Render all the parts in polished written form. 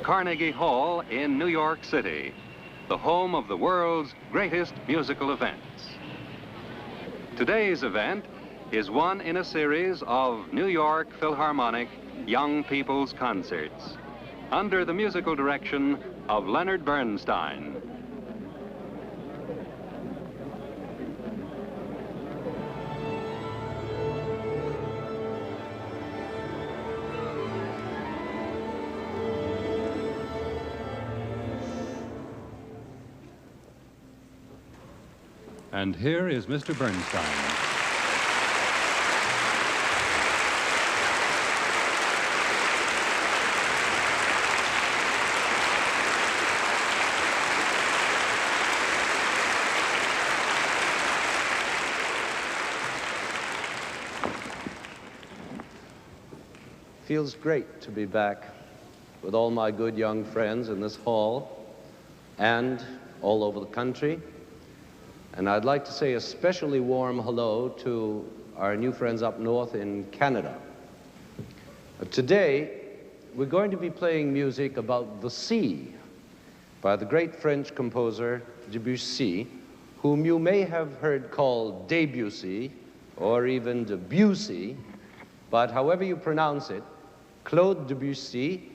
Carnegie Hall in New York City, the home of the world's greatest musical events. Today's event is one in a series of New York Philharmonic Young People's Concerts under the musical direction of Leonard Bernstein. And here is Mr. Bernstein. Feels great to be back with all my good young friends in this hall and all over the country. And I'd like to say a especially warm hello to our new friends up north in Canada. Today, we're going to be playing music about the sea by the great French composer Debussy, whom you may have heard called Debussy or even Debussy, but however you pronounce it, Claude Debussy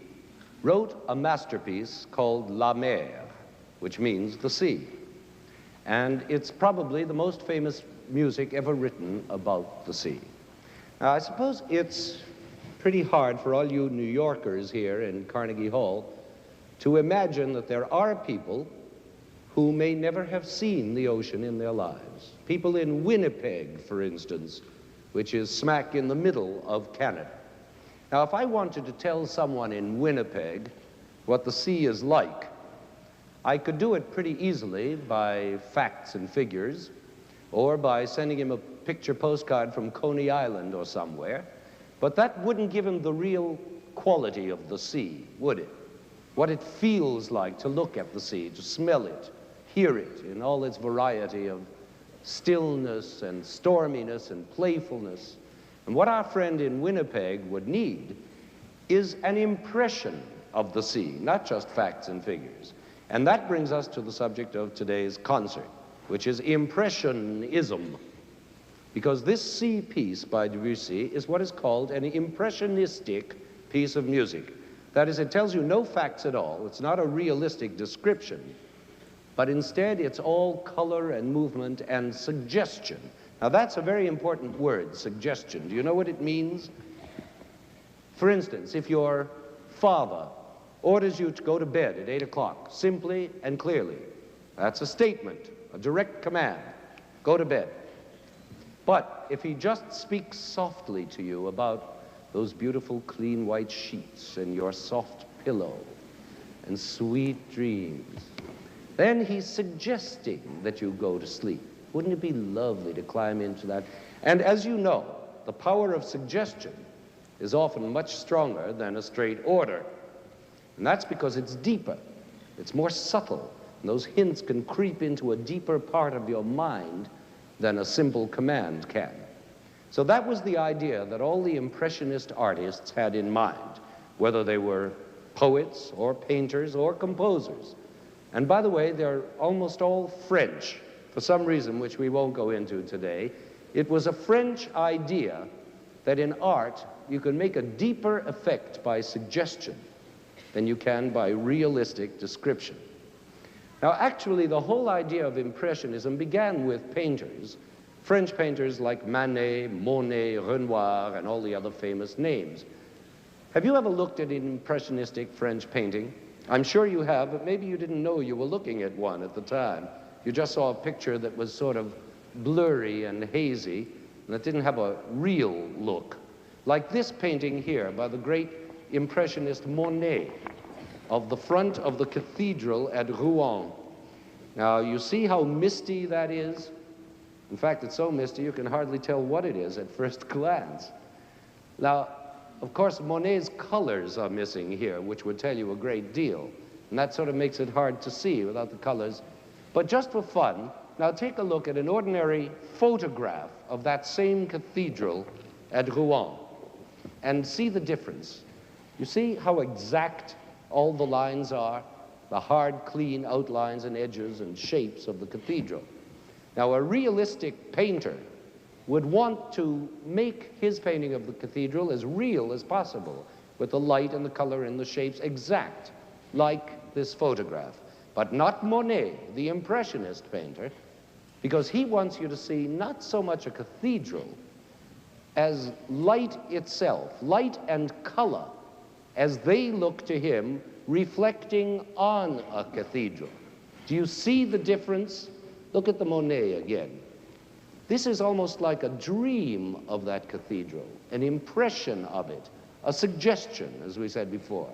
wrote a masterpiece called La Mer, which means the sea. And it's probably the most famous music ever written about the sea. Now, I suppose it's pretty hard for all you New Yorkers here in Carnegie Hall to imagine that there are people who may never have seen the ocean in their lives. People in Winnipeg, for instance, which is smack in the middle of Canada. Now, if I wanted to tell someone in Winnipeg what the sea is like, I could do it pretty easily by facts and figures, or by sending him a picture postcard from Coney Island or somewhere, but that wouldn't give him the real quality of the sea, would it? What it feels like to look at the sea, to smell it, hear it in all its variety of stillness and storminess and playfulness. And what our friend in Winnipeg would need is an impression of the sea, not just facts and figures. And that brings us to the subject of today's concert, which is Impressionism. Because this sea piece by Debussy is what is called an impressionistic piece of music. That is, it tells you no facts at all. It's not a realistic description, but instead it's all color and movement and suggestion. Now that's a very important word, suggestion. Do you know what it means? For instance, if your father orders you to go to bed at 8 o'clock, simply and clearly, that's a statement, a direct command, go to bed. But if he just speaks softly to you about those beautiful clean white sheets and your soft pillow and sweet dreams, then he's suggesting that you go to sleep. Wouldn't it be lovely to climb into that? And as you know, the power of suggestion is often much stronger than a straight order. And that's because it's deeper, it's more subtle, and those hints can creep into a deeper part of your mind than a simple command can. So that was the idea that all the Impressionist artists had in mind, whether they were poets or painters or composers. And by the way, they're almost all French, for some reason which we won't go into today. It was a French idea that in art you can make a deeper effect by suggestion than you can by realistic description. Now, actually, the whole idea of Impressionism began with painters, French painters like Manet, Monet, Renoir, and all the other famous names. Have you ever looked at an impressionistic French painting? I'm sure you have, but maybe you didn't know you were looking at one at the time. You just saw a picture that was sort of blurry and hazy, and that didn't have a real look. Like this painting here by the great Impressionist Monet of the front of the cathedral at Rouen. Now, you see how misty that is? In fact, it's so misty you can hardly tell what it is at first glance. Now, of course, Monet's colors are missing here, which would tell you a great deal. And that sort of makes it hard to see without the colors. But just for fun, now take a look at an ordinary photograph of that same cathedral at Rouen and see the difference. You see how exact all the lines are, the hard, clean outlines and edges and shapes of the cathedral. Now, a realistic painter would want to make his painting of the cathedral as real as possible, with the light and the color and the shapes exact, like this photograph. But not Monet, the Impressionist painter, because he wants you to see not so much a cathedral as light itself, light and color, as they look to him reflecting on a cathedral. Do you see the difference? Look at the Monet again. This is almost like a dream of that cathedral, an impression of it, a suggestion, as we said before,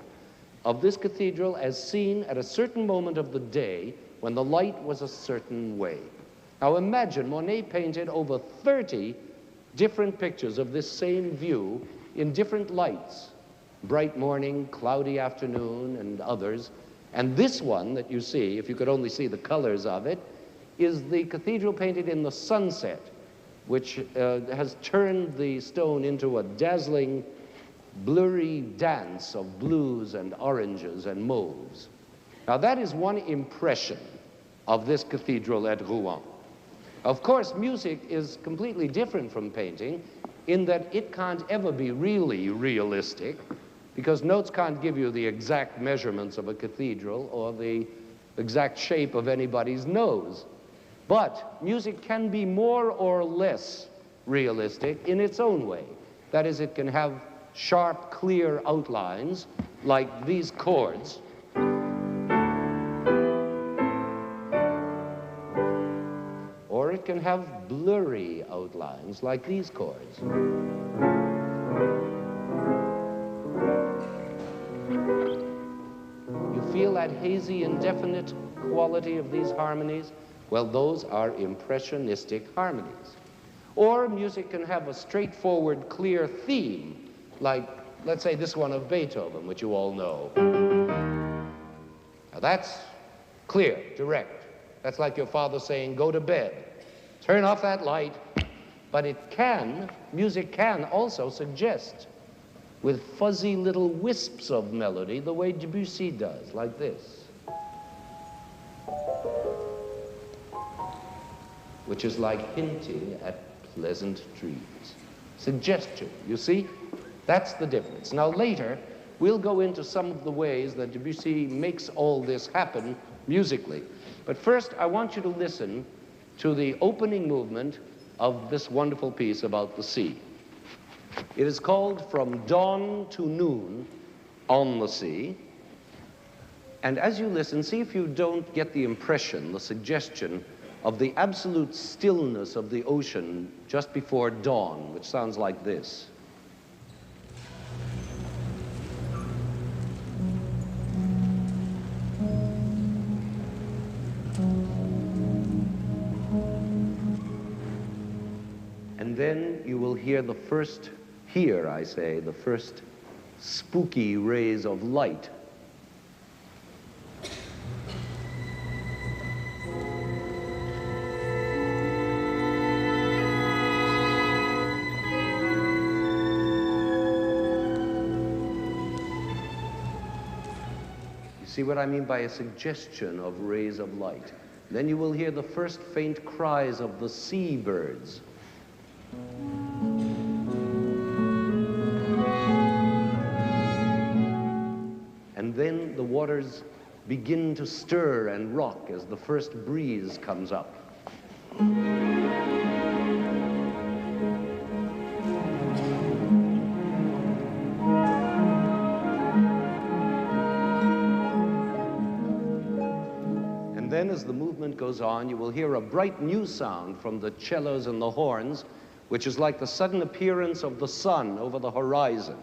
of this cathedral as seen at a certain moment of the day when the light was a certain way. Now imagine Monet painted over 30 different pictures of this same view in different lights, bright morning, cloudy afternoon, and others. And this one that you see, if you could only see the colors of it, is the cathedral painted in the sunset, which has turned the stone into a dazzling, blurry dance of blues and oranges and mauves. Now that is one impression of this cathedral at Rouen. Of course, music is completely different from painting in that it can't ever be really realistic, because notes can't give you the exact measurements of a cathedral or the exact shape of anybody's nose. But music can be more or less realistic in its own way. That is, it can have sharp, clear outlines like these chords. Or it can have blurry outlines like these chords. You feel that hazy, indefinite quality of these harmonies? Well, those are impressionistic harmonies. Or music can have a straightforward, clear theme, like, let's say, this one of Beethoven, which you all know. Now that's clear, direct. That's like your father saying, go to bed. Turn off that light. But music can also suggest, with fuzzy little wisps of melody, the way Debussy does, like this. Which is like hinting at pleasant dreams. Suggestion, you see? That's the difference. Now later, we'll go into some of the ways that Debussy makes all this happen musically. But first, I want you to listen to the opening movement of this wonderful piece about the sea. It is called From Dawn to Noon on the Sea. And as you listen, see if you don't get the impression, the suggestion, of the absolute stillness of the ocean just before dawn, which sounds like this. And then you will hear the first, the first spooky rays of light. See what I mean by a suggestion of rays of light. Then you will hear the first faint cries of the seabirds. And then the waters begin to stir and rock as the first breeze comes up. Then as the movement goes on, you will hear a bright new sound from the cellos and the horns, which is like the sudden appearance of the sun over the horizon.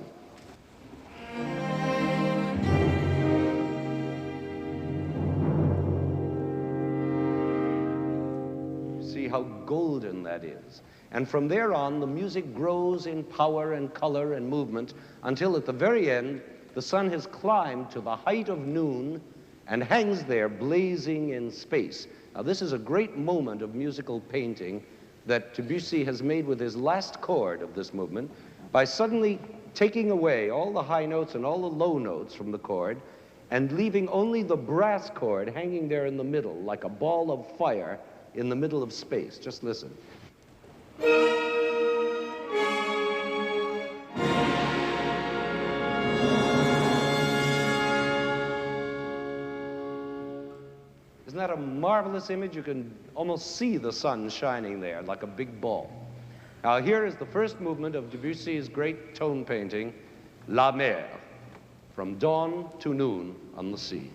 See how golden that is. And from there on, the music grows in power and color and movement until at the very end, the sun has climbed to the height of noon and hangs there blazing in space. Now this is a great moment of musical painting that Debussy has made with his last chord of this movement by suddenly taking away all the high notes and all the low notes from the chord and leaving only the brass chord hanging there in the middle, like a ball of fire in the middle of space. Just listen. Isn't that a marvelous image? You can almost see the sun shining there like a big ball. Now here is the first movement of Debussy's great tone painting, La Mer, from dawn to noon on the sea.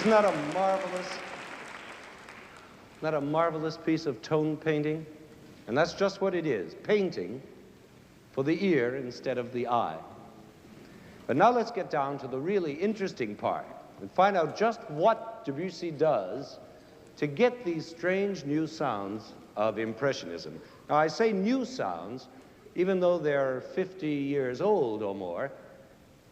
Isn't that a marvelous piece of tone painting? And that's just what it is, painting for the ear instead of the eye. But now let's get down to the really interesting part and find out just what Debussy does to get these strange new sounds of Impressionism. Now, I say new sounds, even though they're 50 years old or more,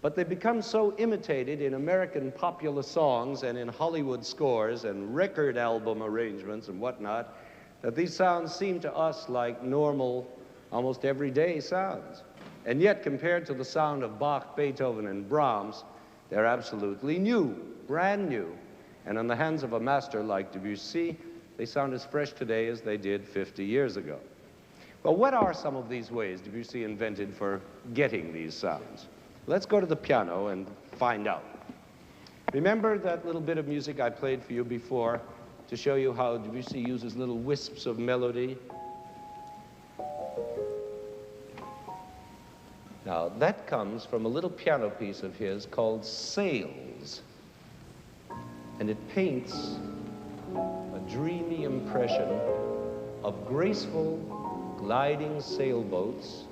but they become so imitated in American popular songs and in Hollywood scores and record album arrangements and whatnot, that these sounds seem to us like normal, almost everyday sounds. And yet, compared to the sound of Bach, Beethoven, and Brahms, they're absolutely new, brand new. And in the hands of a master like Debussy, they sound as fresh today as they did 50 years ago. Well, what are some of these ways Debussy invented for getting these sounds? Let's go to the piano and find out. Remember that little bit of music I played for you before to show you how Debussy uses little wisps of melody? Now, that comes from a little piano piece of his called Sails. And it paints a dreamy impression of graceful, gliding sailboats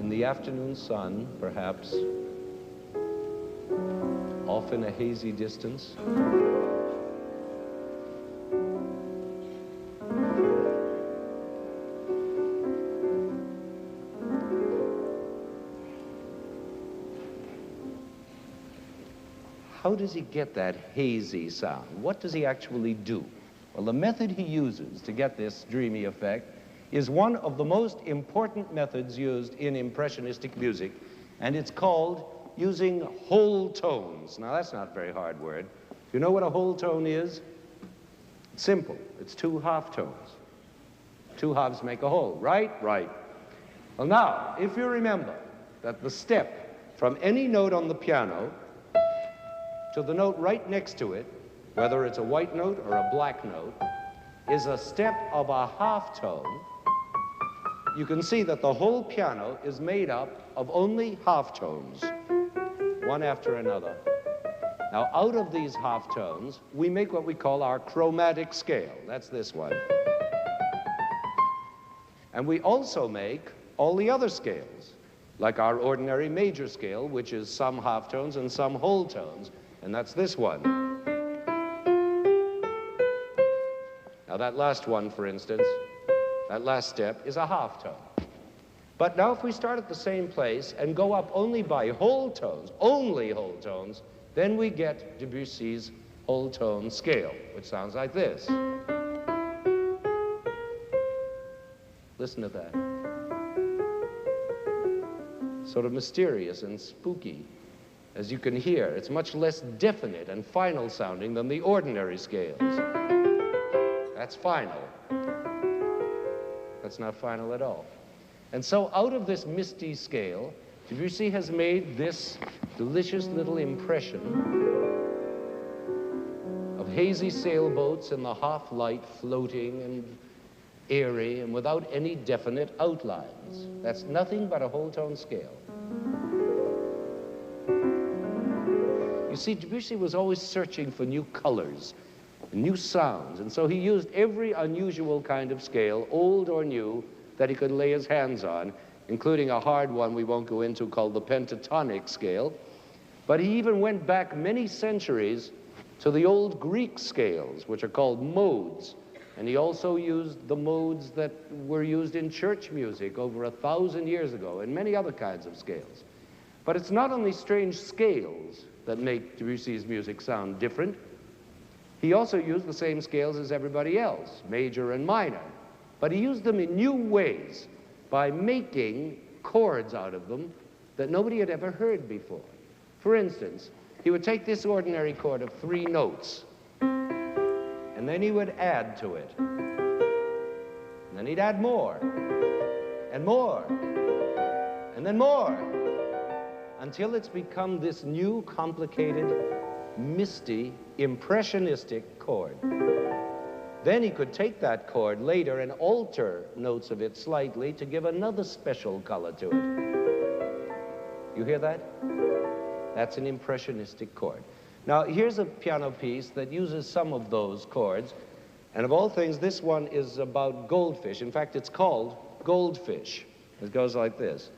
in the afternoon sun, perhaps, off in a hazy distance. How does he get that hazy sound? What does he actually do? Well, the method he uses to get this dreamy effect is one of the most important methods used in impressionistic music, and it's called using whole tones. Now, that's not a very hard word. Do you know what a whole tone is? It's simple. It's two half tones. Two halves make a whole, right? Right. Well, now, if you remember that the step from any note on the piano to the note right next to it, whether it's a white note or a black note, is a step of a half tone, you can see that the whole piano is made up of only half tones, one after another. Now, out of these half tones, we make what we call our chromatic scale. That's this one. And we also make all the other scales, like our ordinary major scale, which is some half tones and some whole tones, and that's this one. Now, that last one, for instance, that last step is a half tone. But now if we start at the same place and go up only by whole tones, only whole tones, then we get Debussy's whole tone scale, which sounds like this. Listen to that. Sort of mysterious and spooky. As you can hear, it's much less definite and final sounding than the ordinary scales. That's final. That's not final at all. And so out of this misty scale, Debussy has made this delicious little impression of hazy sailboats in the half light, floating and airy and without any definite outlines. That's nothing but a whole tone scale. You see, Debussy was always searching for new colors, new sounds, and so he used every unusual kind of scale, old or new, that he could lay his hands on, including a hard one we won't go into called the pentatonic scale. But he even went back many centuries to the old Greek scales, which are called modes. And he also used the modes that were used in church music over 1,000 years ago, and many other kinds of scales. But it's not only strange scales that make Debussy's music sound different. He also used the same scales as everybody else, major and minor. But he used them in new ways by making chords out of them that nobody had ever heard before. For instance, he would take this ordinary chord of 3 notes, and then he would add to it. And then he'd add more, and more, and then more, until it's become this new, complicated, misty, impressionistic chord. Then he could take that chord later and alter notes of it slightly to give another special color to it. You hear that? That's an impressionistic chord. Now, here's a piano piece that uses some of those chords, and of all things, this one is about goldfish. In fact, it's called Goldfish. It goes like this.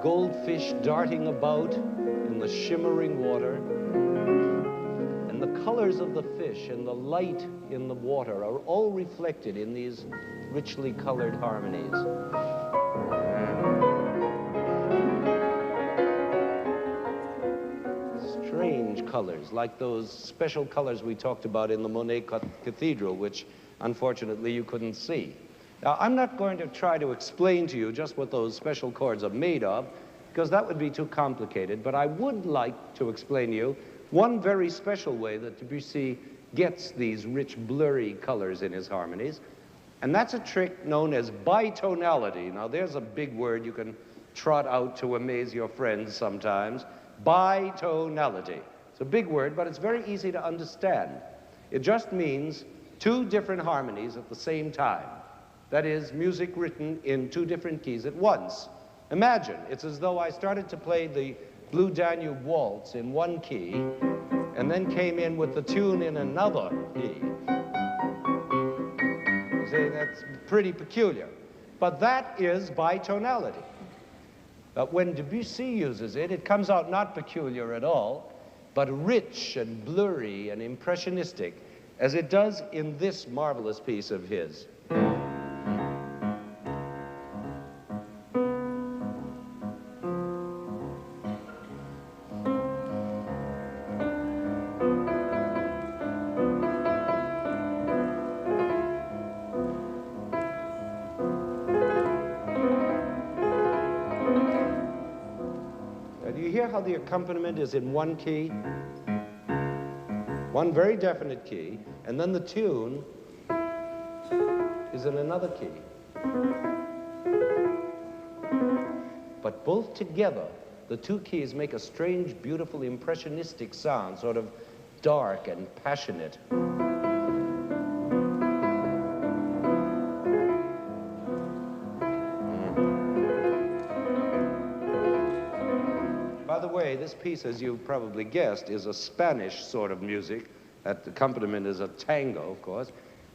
Goldfish darting about in the shimmering water, and the colors of the fish and the light in the water are all reflected in these richly colored harmonies. Strange colors, like those special colors we talked about in the Monet Cathedral, which unfortunately you couldn't see. Now, I'm not going to try to explain to you just what those special chords are made of, because that would be too complicated, but I would like to explain to you one very special way that Debussy gets these rich, blurry colors in his harmonies, and that's a trick known as bi-tonality. Now, there's a big word you can trot out to amaze your friends sometimes. Bi-tonality. It's a big word, but it's very easy to understand. It just means 2 different harmonies at the same time. That is, music written in 2 different keys at once. Imagine, it's as though I started to play the Blue Danube Waltz in 1 key, and then came in with the tune in another key. You see, that's pretty peculiar. But that is bi-tonality. But when Debussy uses it, it comes out not peculiar at all, but rich and blurry and impressionistic, as it does in this marvelous piece of his. How the accompaniment is in 1 key, 1 very definite key, and then the tune is in another key. But both together, the 2 keys make a strange, beautiful, impressionistic sound, sort of dark and passionate. By the way, this piece, as you've probably guessed, is a Spanish sort of music. That accompaniment is a tango, of course.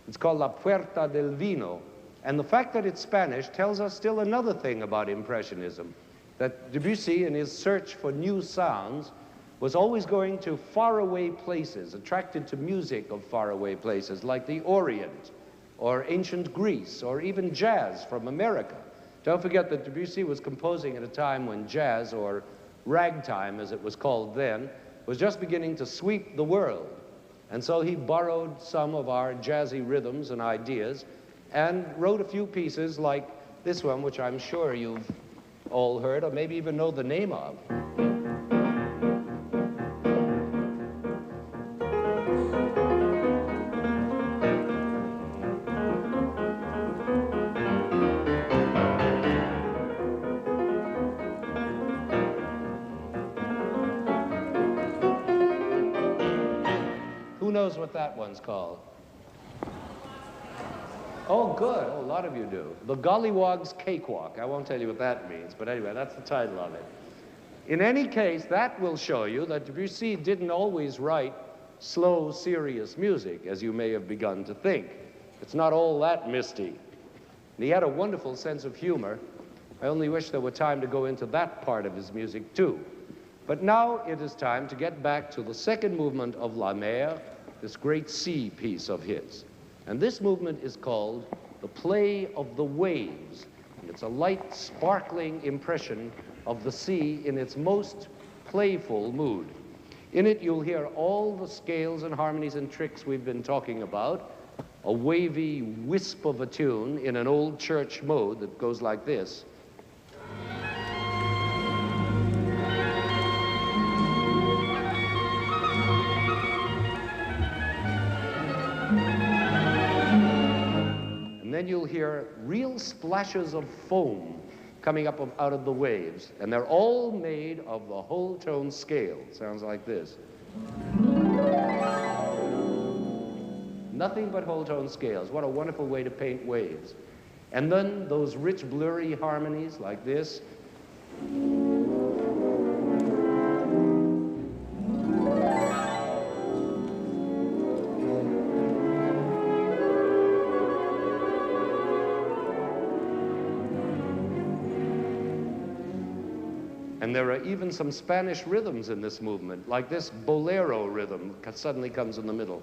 It's called La Puerta del Vino. And the fact that it's Spanish tells us still another thing about Impressionism, that Debussy, in his search for new sounds, was always going to faraway places, attracted to music of faraway places, like the Orient, or ancient Greece, or even jazz from America. Don't forget that Debussy was composing at a time when jazz, or ragtime, as it was called then, was just beginning to sweep the world. And so he borrowed some of our jazzy rhythms and ideas and wrote a few pieces like this one, which I'm sure you've all heard or maybe even know the name of. Who knows what that one's called? Oh, good. Oh, a lot of you do. The Gollywog's Cakewalk. I won't tell you what that means, but anyway, that's the title of it. In any case, that will show you that Debussy didn't always write slow, serious music, as you may have begun to think. It's not all that misty. And he had a wonderful sense of humor. I only wish there were time to go into that part of his music, too. But now it is time to get back to the second movement of La Mer, this great C piece of his. And this movement is called the play of the waves. And it's a light, sparkling impression of the sea in its most playful mood. In it, you'll hear all the scales and harmonies and tricks we've been talking about, a wavy wisp of a tune in an old church mode that goes like this. And then you'll hear real splashes of foam coming up out of the waves, and they're all made of the whole tone scale. Sounds like this. Nothing but whole tone scales. What a wonderful way to paint waves. And then those rich, blurry harmonies like this. And there are even some Spanish rhythms in this movement, like this bolero rhythm that suddenly comes in the middle.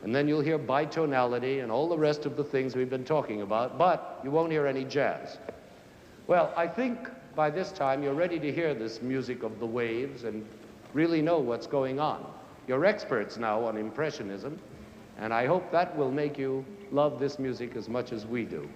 And then you'll hear bi-tonality and all the rest of the things we've been talking about, but you won't hear any jazz. Well, I think by this time you're ready to hear this music of the waves and really know what's going on. You're experts now on Impressionism, and I hope that will make you love this music as much as we do.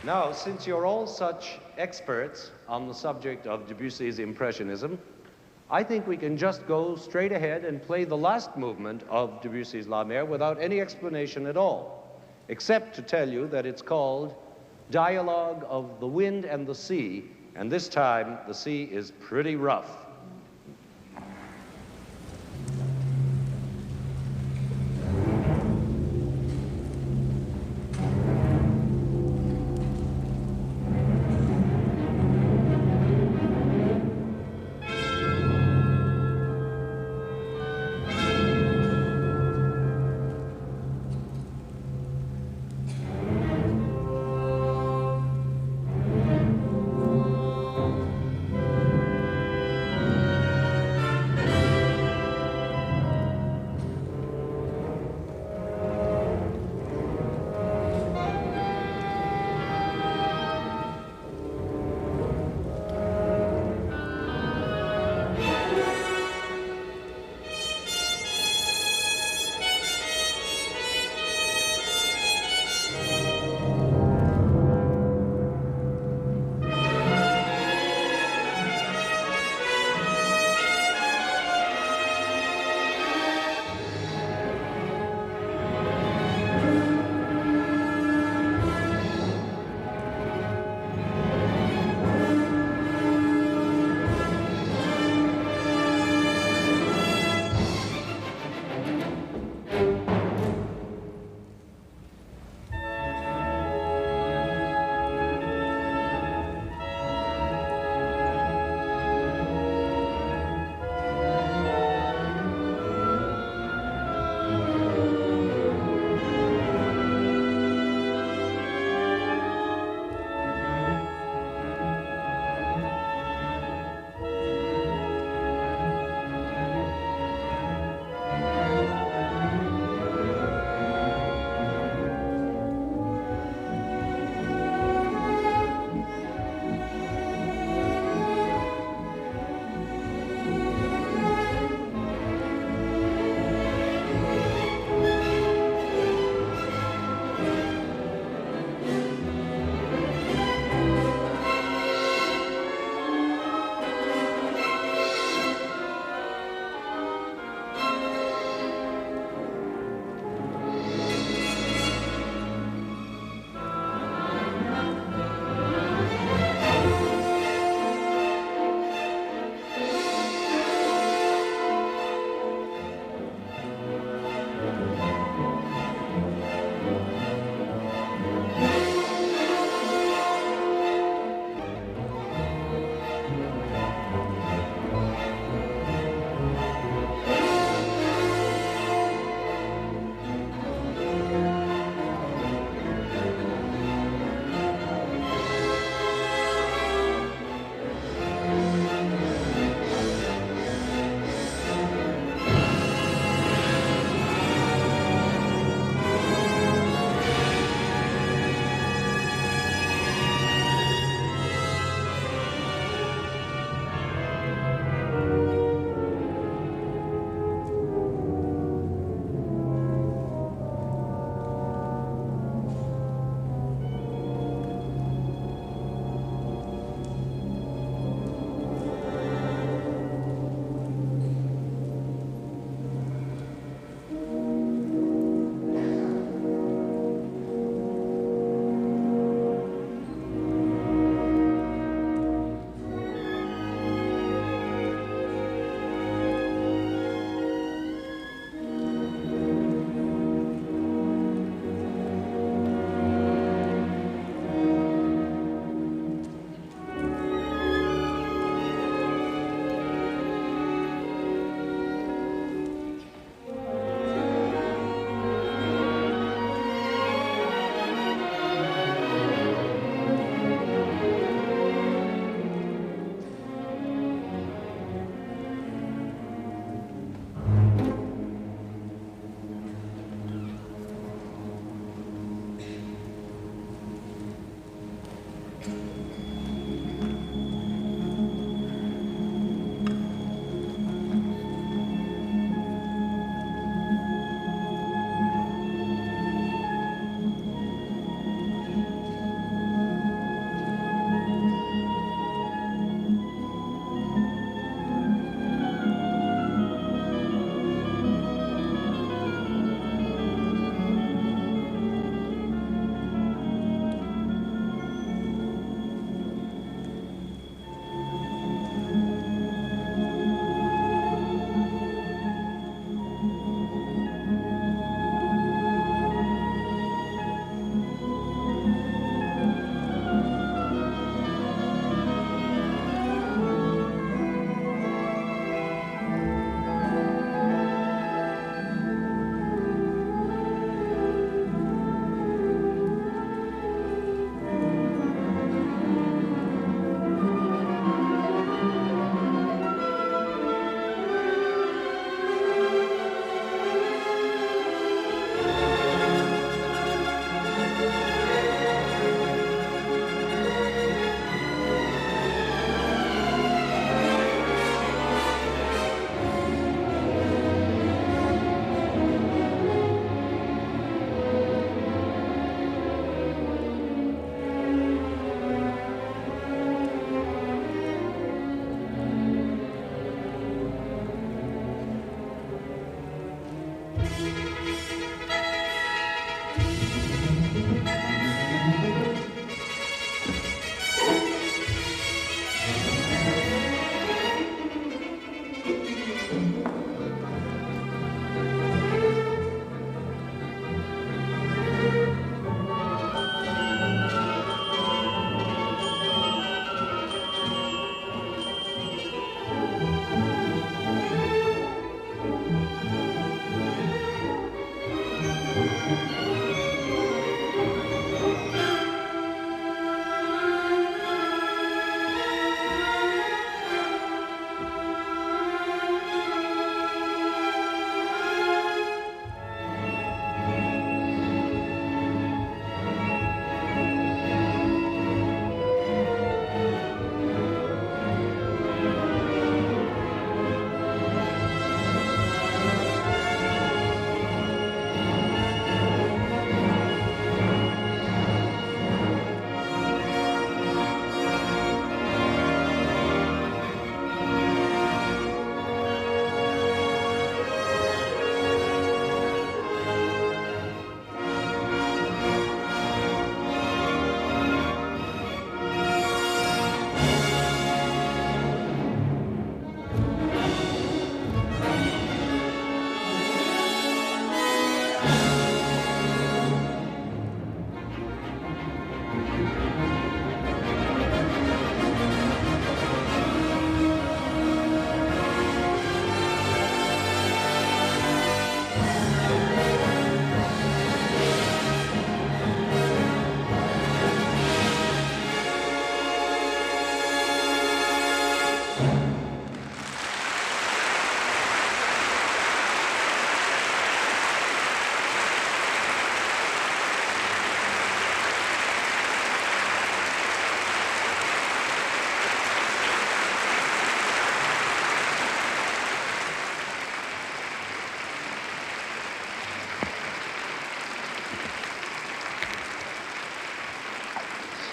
Now, since you're all such experts on the subject of Debussy's Impressionism, I think we can just go straight ahead and play the last movement of Debussy's La Mer without any explanation at all, except to tell you that it's called Dialogue of the Wind and the Sea, and this time the sea is pretty rough.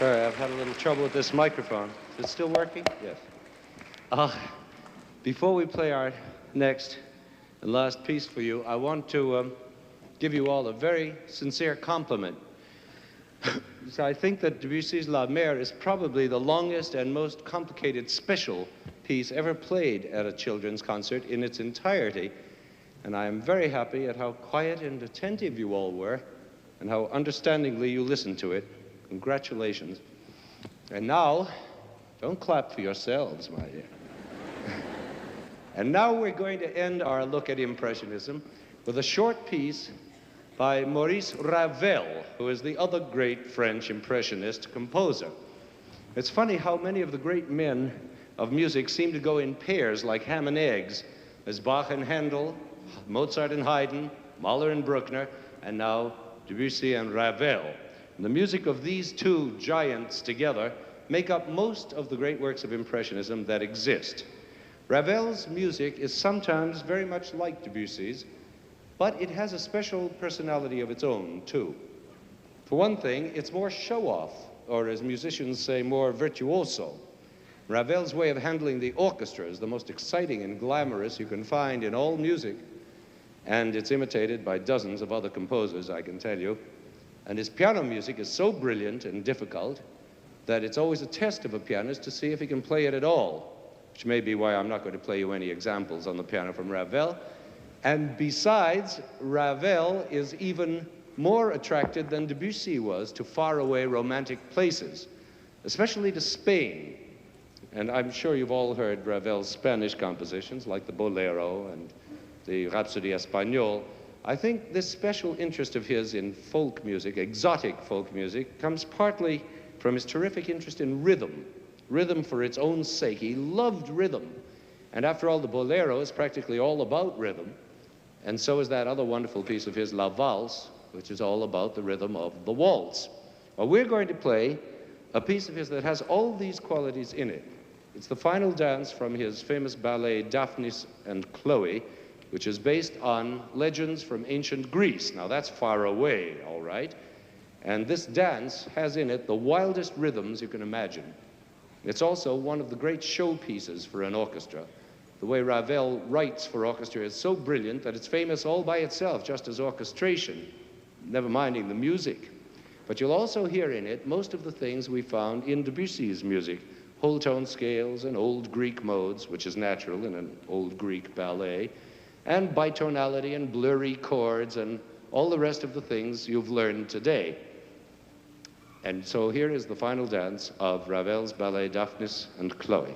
Sorry, I've had a little trouble with this microphone. Is it still working? Yes. Before we play our next and last piece for you, I want to give you all a very sincere compliment. So I think that Debussy's La Mer is probably the longest and most complicated special piece ever played at a children's concert in its entirety. And I am very happy at how quiet and attentive you all were and how understandingly you listened to it. Congratulations. And now, don't clap for yourselves, my dear. And now we're going to end our look at Impressionism with a short piece by Maurice Ravel, who is the other great French Impressionist composer. It's funny how many of the great men of music seem to go in pairs like ham and eggs. There's Bach and Handel, Mozart and Haydn, Mahler and Bruckner, and now Debussy and Ravel. And the music of these two giants together make up most of the great works of Impressionism that exist. Ravel's music is sometimes very much like Debussy's, but it has a special personality of its own, too. For one thing, it's more show-off, or as musicians say, more virtuoso. Ravel's way of handling the orchestra is the most exciting and glamorous you can find in all music, and it's imitated by dozens of other composers, I can tell you. And his piano music is so brilliant and difficult that it's always a test of a pianist to see if he can play it at all, which may be why I'm not going to play you any examples on the piano from Ravel. And besides, Ravel is even more attracted than Debussy was to faraway romantic places, especially to Spain. And I'm sure you've all heard Ravel's Spanish compositions, like the Bolero and the Rhapsody Espagnole. I think this special interest of his in folk music, exotic folk music, comes partly from his terrific interest in rhythm. Rhythm for its own sake. He loved rhythm. And after all, the Bolero is practically all about rhythm. And so is that other wonderful piece of his, La Valse, which is all about the rhythm of the waltz. Well, we're going to play a piece of his that has all these qualities in it. It's the final dance from his famous ballet, Daphnis and Chloé, which is based on legends from ancient Greece. Now, that's far away, all right? And this dance has in it the wildest rhythms you can imagine. It's also one of the great showpieces for an orchestra. The way Ravel writes for orchestra is so brilliant that it's famous all by itself, just as orchestration, never minding the music. But you'll also hear in it most of the things we found in Debussy's music, whole tone scales and old Greek modes, which is natural in an old Greek ballet, and bi-tonality and blurry chords and all the rest of the things you've learned today. And so here is the final dance of Ravel's ballet Daphnis and Chloé.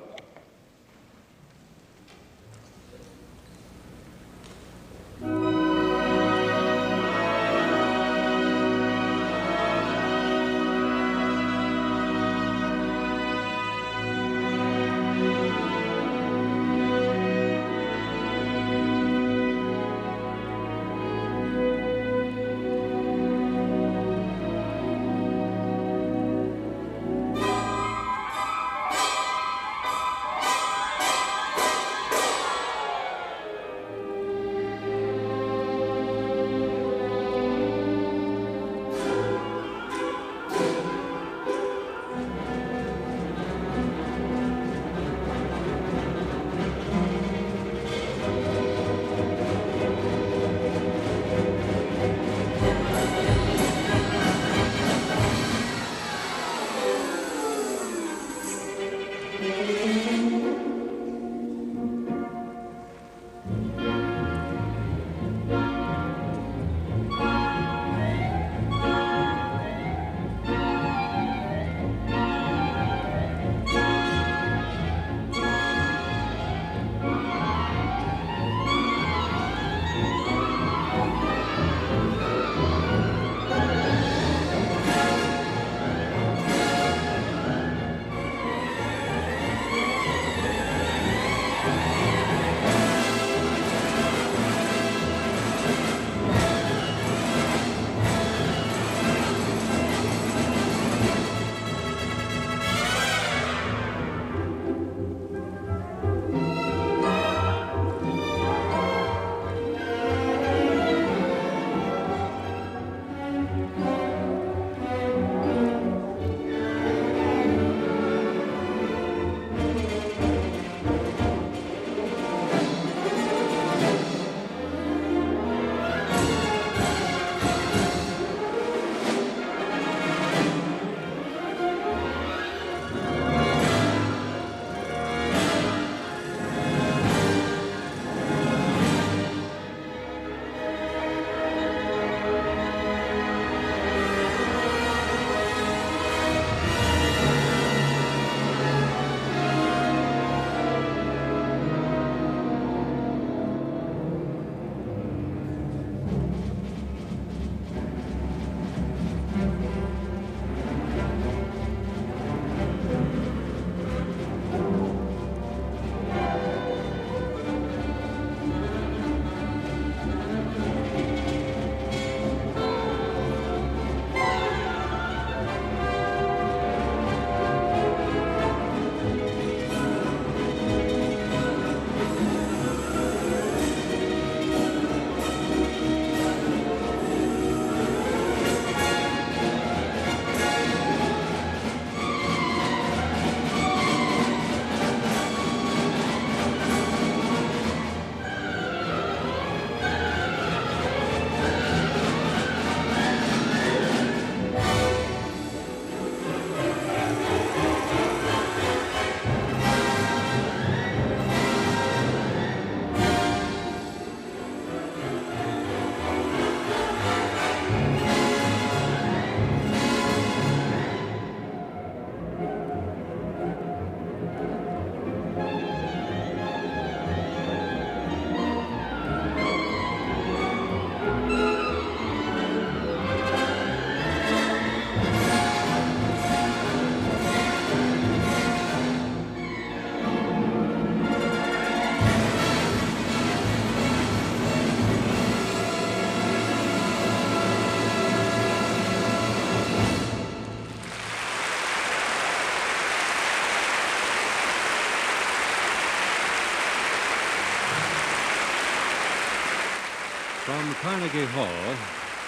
From Carnegie Hall,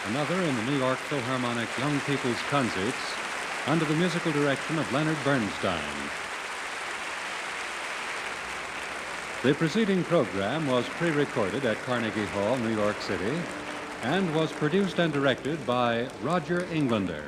another in the New York Philharmonic Young People's Concerts under the musical direction of Leonard Bernstein. The preceding program was pre-recorded at Carnegie Hall, New York City, and was produced and directed by Roger Englander.